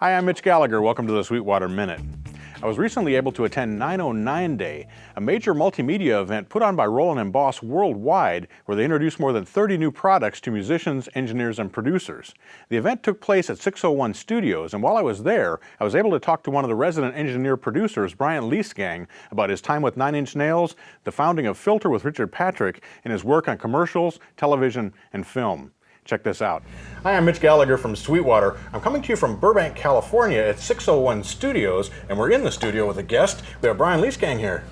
Hi, I'm Mitch Gallagher. Welcome to the Sweetwater Minute. I was recently able to attend 909 Day, a major multimedia event put on by Roland and Boss worldwide, where they introduced more than 30 new products to musicians, engineers, and producers. The event took place at 601 Studios, and while I was there, I was able to talk to one of the resident engineer producers, Liesegang, about his time with 9 Inch Nails, the founding of Filter with Richard Patrick, and his work on commercials, television, and film. Check this out. Hi, I'm Mitch Gallagher from Sweetwater. I'm coming to you from Burbank, California at 601 Studios, and we're in the studio with a guest. We have Liesegang here.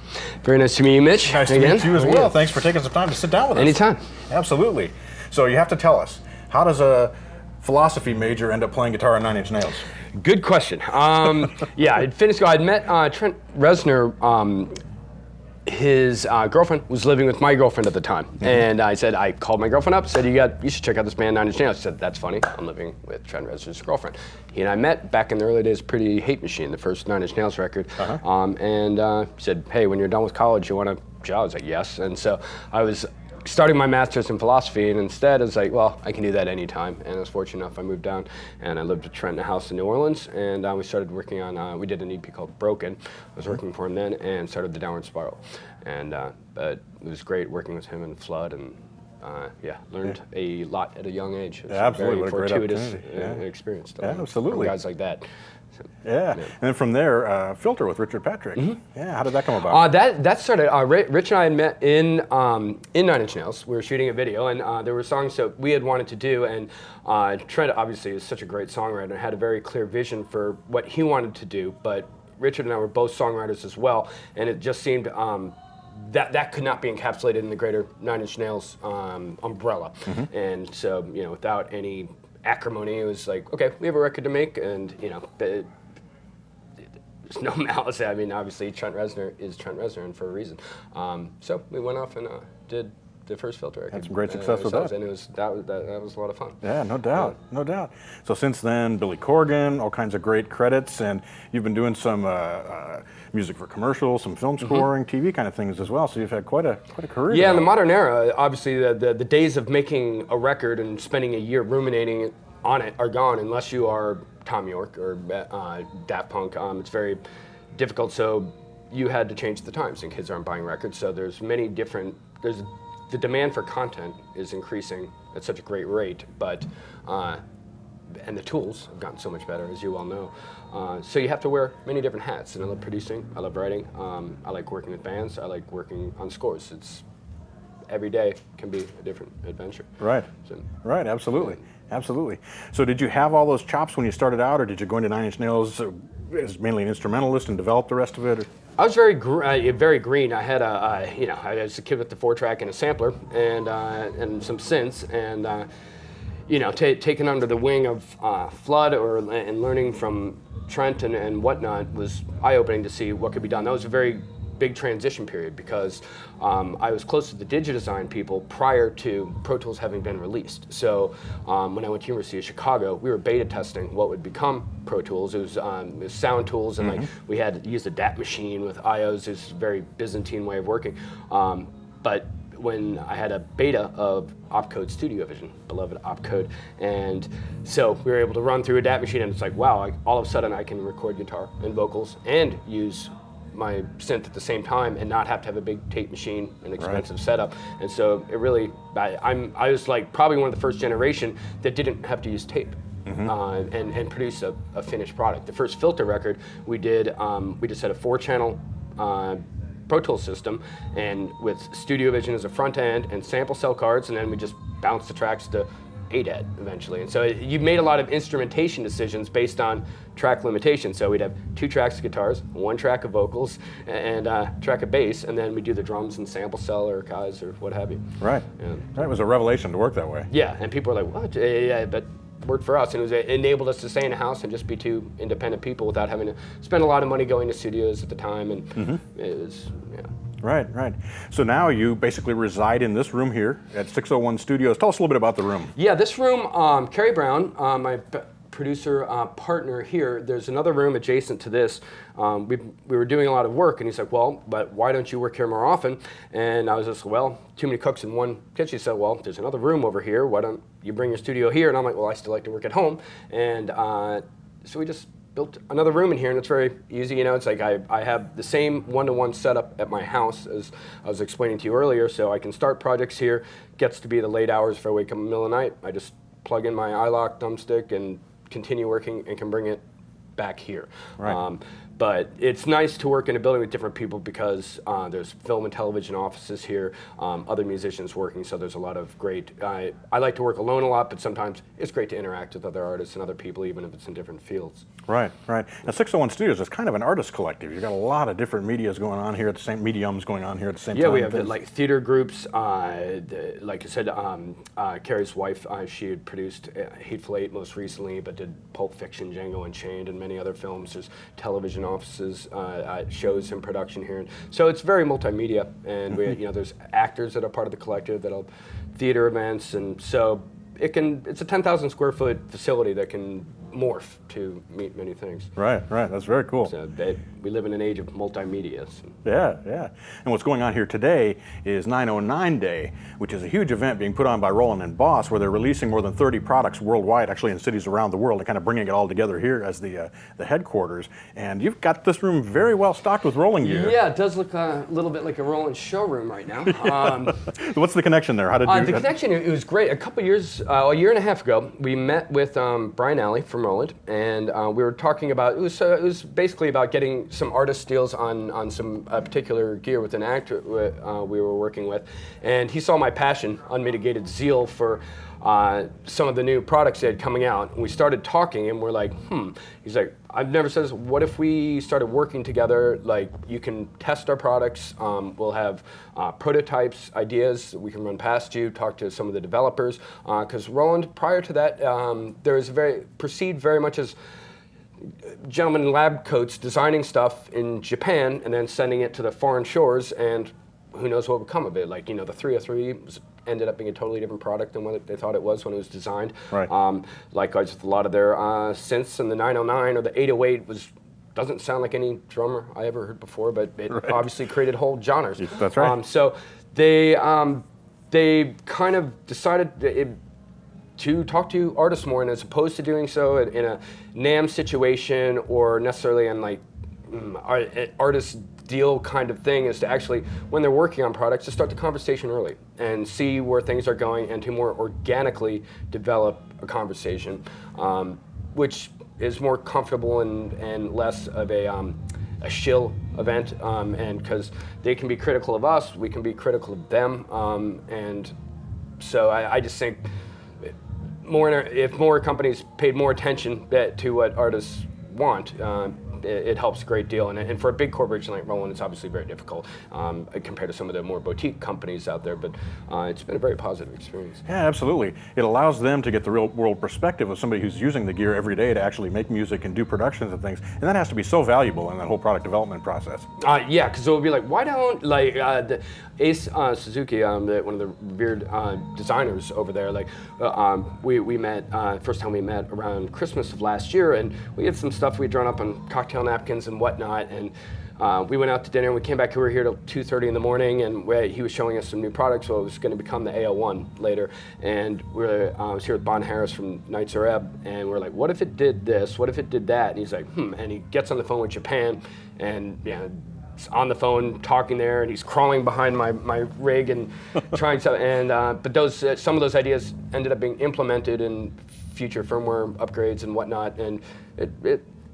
Very nice to meet you, Mitch. Nice to meet you as well. Thanks for taking some time to sit down with us. Anytime. Absolutely. So you have to tell us, how does a philosophy major end up playing guitar on 9 Inch Nails? Good question. Yeah, I'd finished school. I'd met Trent Reznor. His girlfriend was living with my girlfriend at the time, and I called my girlfriend up, said, you should check out this band 9 Inch Nails. She said, that's funny, I'm living with Trent Reznor's girlfriend. He and I met back in the early days, Pretty Hate Machine, the first 9 Inch Nails record, and said, hey, when you're done with college, you want a job? I was like, yes, and so I was starting my master's in philosophy, and instead I was like, well, I can do that anytime. And I was fortunate enough, I moved down and I lived with Trent in a house in New Orleans, and we started working on, we did an EP called Broken. I was working for him then and started the Downward Spiral. And but it was great working with him and Flood, and yeah, learned a lot at a young age. It was Absolutely, a very fortuitous experience. Absolutely. From guys like that. So, and then from there, Filter with Richard Patrick. Yeah, how did that come about? That started, Rich and I had met in 9 Inch Nails. We were shooting a video, and there were songs that we had wanted to do, and Trent obviously is such a great songwriter and had a very clear vision for what he wanted to do, but Richard and I were both songwriters as well, and it just seemed that could not be encapsulated in the greater 9 Inch Nails umbrella. And so, without any acrimony, it was like, okay, we have a record to make, and there's no malice. I mean, obviously Trent Reznor is Trent Reznor, and for a reason. So we went off and did the first Filter record. Had some great success with that. And that was a lot of fun. Yeah, no doubt, no doubt. So since then, Billy Corgan, all kinds of great credits, and you've been doing some music for commercials, some film scoring, TV kind of things as well. So you've had quite a career. Yeah, in the modern era, obviously the days of making a record and spending a year ruminating on it are gone, unless you are Tom York or Daft Punk. It's very difficult. So you had to change the times, and kids aren't buying records. So there's many different. The demand for content is increasing at such a great rate, but and the tools have gotten so much better, as you well know. So you have to wear many different hats, and I love producing, I love writing, I like working with bands, I like working on scores. It's every day can be a different adventure. Right, right, absolutely, absolutely. So did you have all those chops when you started out, or did you go into 9 Inch Nails as mainly an instrumentalist and develop the rest of it? Or? I was very green. I had I was a kid with the 4-track and a sampler and some synths, and taken under the wing of Flood and learning from Trent and whatnot was eye-opening to see what could be done. That was a very big transition period because I was close to the DigiDesign people prior to Pro Tools having been released. So when I went to University of Chicago, we were beta testing what would become Pro Tools. It was sound tools, and we had to use a DAT machine with IOs. It was a very Byzantine way of working. But when I had a beta of Opcode Studio Vision, beloved Opcode, and so we were able to run through a DAT machine, and it's like, wow, all of a sudden I can record guitar and vocals and use my synth at the same time and not have to have a big tape machine and expensive setup. And so it really, I was like probably one of the first generation that didn't have to use tape and produce a finished product. The first Filter record we did, we just had a 4-channel Pro Tools system, and with Studio Vision as a front end and sample cell cards, and then we just bounced the tracks to 8-head eventually. And so you made a lot of instrumentation decisions based on track limitations. So we'd have 2 tracks of guitars, 1 track of vocals, and a track of bass, and then we'd do the drums and sample cell or guys or what have you. Right. Right. It was a revelation to work that way. Yeah, and people were like, what? Yeah, but it worked for us, and it enabled us to stay in a house and just be 2 independent people without having to spend a lot of money going to studios at the time, and it was, Right, right. So now you basically reside in this room here at 601 Studios. Tell us a little bit about the room. Yeah, this room, Carrie Brown, my producer partner here, there's another room adjacent to this. We were doing a lot of work, and he's like, well, but why don't you work here more often? And I was just, well, too many cooks in one kitchen. He said, well, there's another room over here. Why don't you bring your studio here? And I'm like, well, I still like to work at home. And so we just built another room in here, and it's very easy. You know, it's like I have the same one-to-one setup at my house as I was explaining to you earlier, so I can start projects here. Gets to be the late hours if I wake up in the middle of the night. I just plug in my iLock thumbstick and continue working, and can bring it back here. Right. But it's nice to work in a building with different people because there's film and television offices here, other musicians working, so there's a lot of great, I like to work alone a lot, but sometimes it's great to interact with other artists and other people, even if it's in different fields. Right, right. Now 601 Studios is kind of an artist collective. You've got a lot of different mediums going on here at the same time. Yeah, we have like theater groups. Like I said, Carrie's wife, she had produced Hateful Eight most recently, but did Pulp Fiction, Django Unchained, and many other films. There's television offices, shows in production here. So it's very multimedia, and we, there's actors that are part of the collective, that'll theater events, and so it's a 10,000 square foot facility that can morph to meet many things. Right, right. That's very cool. So we live in an age of multimedia. So. Yeah, yeah. And what's going on here today is 909 Day, which is a huge event being put on by Roland and Boss, where they're releasing more than 30 products worldwide, actually in cities around the world, and kind of bringing it all together here as the headquarters. And you've got this room very well stocked with rolling gear. Yeah, it does look a little bit like a Roland showroom right now. What's the connection there? How did you? The connection, it was great. A year and a half ago, we met with Brian Alley from Roland, and we were talking about, it was basically about getting some artist deals on some particular gear with an actor we were working with, and he saw my passion, unmitigated zeal for some of the new products that had coming out, and we started talking, and we're like, he's like, I've never said this, what if we started working together, like you can test our products, we'll have prototypes, ideas, we can run past you, talk to some of the developers, because Roland, prior to that, there was perceived very much as gentlemen in lab coats designing stuff in Japan and then sending it to the foreign shores, and who knows what would come of it. Like, the 303 ended up being a totally different product than what they thought it was when it was designed. Right. Likewise with a lot of their synths, and the 909 or the 808 doesn't sound like any drummer I ever heard before, but it obviously created whole genres. That's right. So they kind of decided to talk to artists more, and as opposed to doing so in a NAMM situation or necessarily in like artist deal kind of thing, is to actually, when they're working on products, to start the conversation early and see where things are going, and to more organically develop a conversation, which is more comfortable and less of a shill event, and because they can be critical of us, we can be critical of them, and so I just think if more companies paid more attention to what artists want, it helps a great deal. And for a big corporation like Roland, it's obviously very difficult compared to some of the more boutique companies out there, but it's been a very positive experience. Yeah, absolutely. It allows them to get the real world perspective of somebody who's using the gear every day to actually make music and do productions and things, and that has to be so valuable in that whole product development process. Yeah, because it would be like, why don't, like, the Ace Suzuki, one of the revered designers over there, like, we met, first time we met around Christmas of last year, and we had some stuff we'd drawn up on cocktail napkins and whatnot, and we went out to dinner, and we came back, we were here till 2:30 in the morning, and he was showing us some new products, so it was going to become the AO1 later, and I was here with Bon Harris from Knights of Ebb, and we're like, what if it did this, what if it did that, and he's like, and he gets on the phone with Japan, and on the phone talking there, and he's crawling behind my rig and trying to, and but some of those ideas ended up being implemented in future firmware upgrades and whatnot, and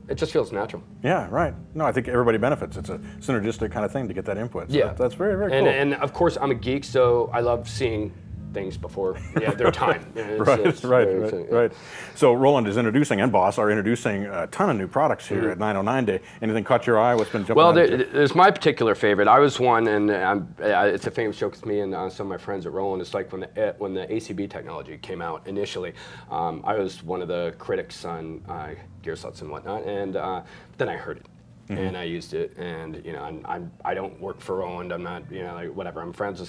it just feels natural. Yeah, right. No, I think everybody benefits. It's a synergistic kind of thing to get that input. So yeah, that's very, very cool. And of course, I'm a geek, so I love seeing things before their time. Right. So Roland is introducing, and Boss are introducing a ton of new products here at 909 Day. Anything caught your eye? What's been jumping out? Well, there's my particular favorite. I was one, and it's a famous joke with me and some of my friends at Roland. It's like when the ACB technology came out initially. I was one of the critics on gear slots and whatnot, and then I heard it. And I used it, and I don't work for Roland. I'm not, like whatever. I'm friends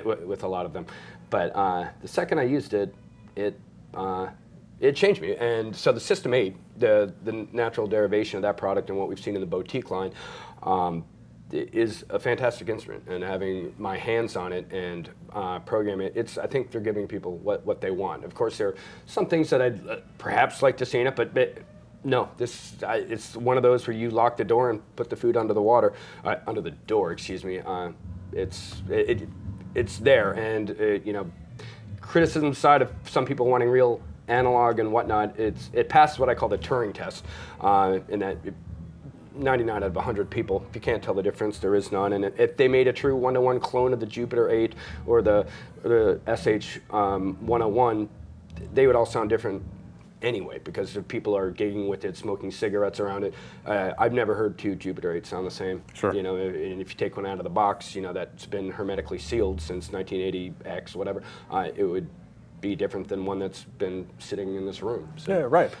with a lot of them, but the second I used it, it changed me. And so the System 8, the natural derivation of that product and what we've seen in the boutique line, is a fantastic instrument. And having my hands on it and program it, I think they're giving people what they want. Of course, there are some things that I'd perhaps like to see in it, but No, it's one of those where you lock the door and put the food under the door, excuse me. It's there, and criticism side of some people wanting real analog and whatnot, it passed what I call the Turing test, in that 99 out of 100 people, if you can't tell the difference, there is none. And if they made a true one-to-one clone of the Jupiter 8 or the SH 101, they would all sound different anyway, because if people are gigging with it, smoking cigarettes around it. I've never heard two Jupiter 8s sound the same. Sure. And if you take one out of the box, that's been hermetically sealed since 1980X, whatever, it would be different than one that's been sitting in this room. So, yeah, right.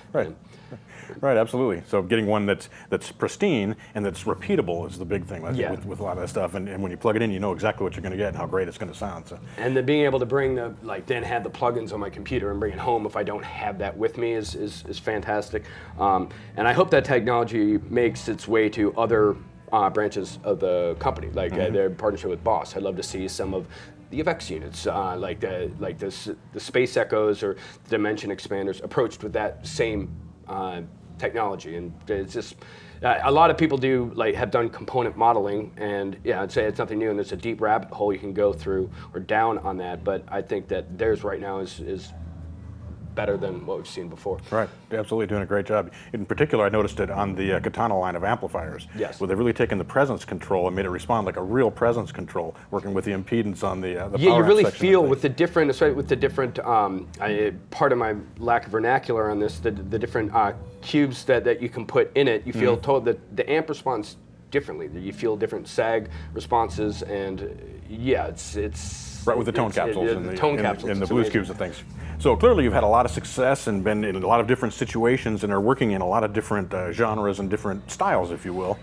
Right, absolutely. So getting one that's pristine and that's repeatable is the big thing with a lot of that stuff. And when you plug it in, you know exactly what you're going to get and how great it's going to sound. So. And then being able to bring then have the plugins on my computer and bring it home if I don't have that with me is fantastic. And I hope that technology makes its way to other branches of the company, like their partnership with Boss. I'd love to see some of the effects units, like the Space Echoes or the Dimension Expanders, approached with that same technology. And it's just a lot of people have done component modeling, and I'd say it's nothing new, and there's a deep rabbit hole you can go through or down on that. But I think that theirs right now is better than what we've seen before. Right, absolutely doing a great job. In particular, I noticed it on the Katana line of amplifiers. Yes. Where they've really taken the presence control and made it respond like a real presence control, working with the impedance on the power you really section feel with the different, part of my lack of vernacular on this, the different cubes that you can put in it, you feel told that the amp responds differently. You feel different sag responses, and it's right with the tone capsules and the blues amazing. cubes and things. So clearly you've had a lot of success and been in a lot of different situations and are working in a lot of different genres and different styles, if you will.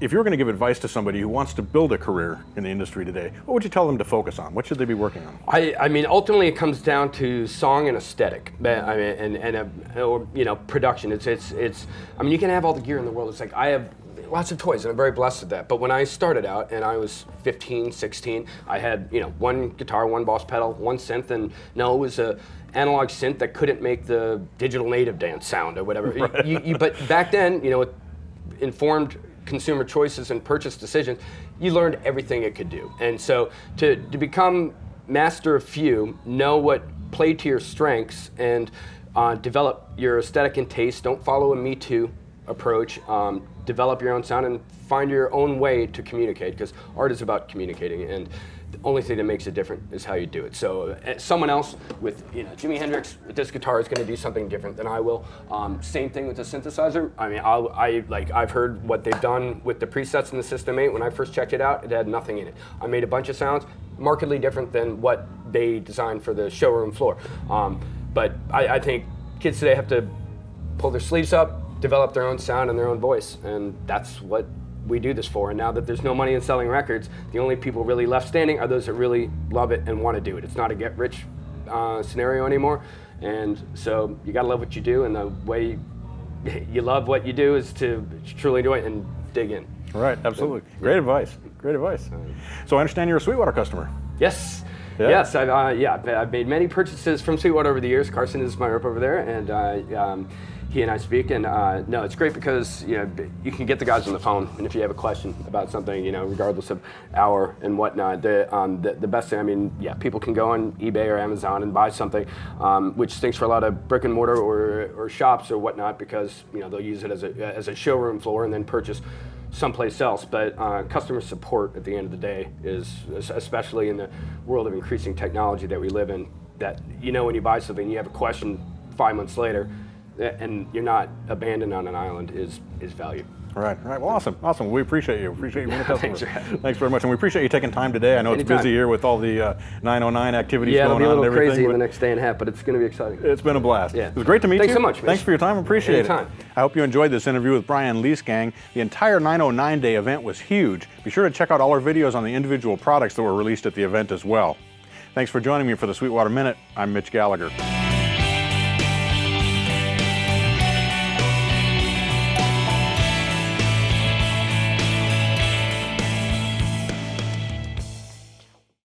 If you were going to give advice to somebody who wants to build a career in the industry today, what would you tell them to focus on? What should they be working on? I mean, ultimately, it comes down to song and aesthetic, and production. It's. I mean, you can have all the gear in the world. It's like I have lots of toys, and I'm very blessed with that. But when I started out, and I was 15, 16, I had one guitar, one Boss pedal, one synth, and it was a analog synth that couldn't make the digital native dance sound or whatever. Right. But back then, with informed consumer choices and purchase decisions, you learned everything it could do. And so to become master of few, know what play to your strengths, and develop your aesthetic and taste. Don't follow a Me Too approach. Develop your own sound and find your own way to communicate, because art is about communicating, and the only thing that makes it different is how you do it. So someone else with Jimi Hendrix with this guitar is going to do something different than I will. Same thing with the synthesizer. I mean, I've heard what they've done with the presets in the System 8. When I first checked it out, it had nothing in it. I made a bunch of sounds markedly different than what they designed for the showroom floor. But I think kids today have to pull their sleeves up, develop their own sound and their own voice, and that's what we do this for. And now that there's no money in selling records, the only people really left standing are those that really love it and want to do it. It's not a get-rich scenario anymore, and so you got to love what you do, and the way you love what you do is to truly do it and dig in. Right, absolutely. Great advice. Great advice. So I understand you're a Sweetwater customer. Yes. Yeah. Yes, I've made many purchases from Sweetwater over the years. Carson is my rep over there, and he and I speak, and it's great because you can get the guys on the phone, and if you have a question about something, regardless of hour and whatnot, the best thing, I mean, people can go on eBay or Amazon and buy something, which stinks for a lot of brick and mortar or shops or whatnot, because they'll use it as a showroom floor and then purchase someplace else. But customer support at the end of the day is, especially in the world of increasing technology that we live in, that when you buy something, you have a question 5 months later, and you're not abandoned on an island is value. Right. Well, awesome. We appreciate you. Appreciate you being a customer. Thanks very much, and we appreciate you taking time today. I know Anytime. It's busy here with all the 909 activities going on. Yeah, it'll be a little and everything, crazy in the next day and a half, but it's going to be exciting. It's been a blast. Yeah. It was great to meet you. Thanks so much. Thanks for your time. Appreciate Anytime. it. I hope you enjoyed this interview with Brian Liesegang. The entire 909 Day event was huge. Be sure to check out all our videos on the individual products that were released at the event as well. Thanks for joining me for the Sweetwater Minute. I'm Mitch Gallagher.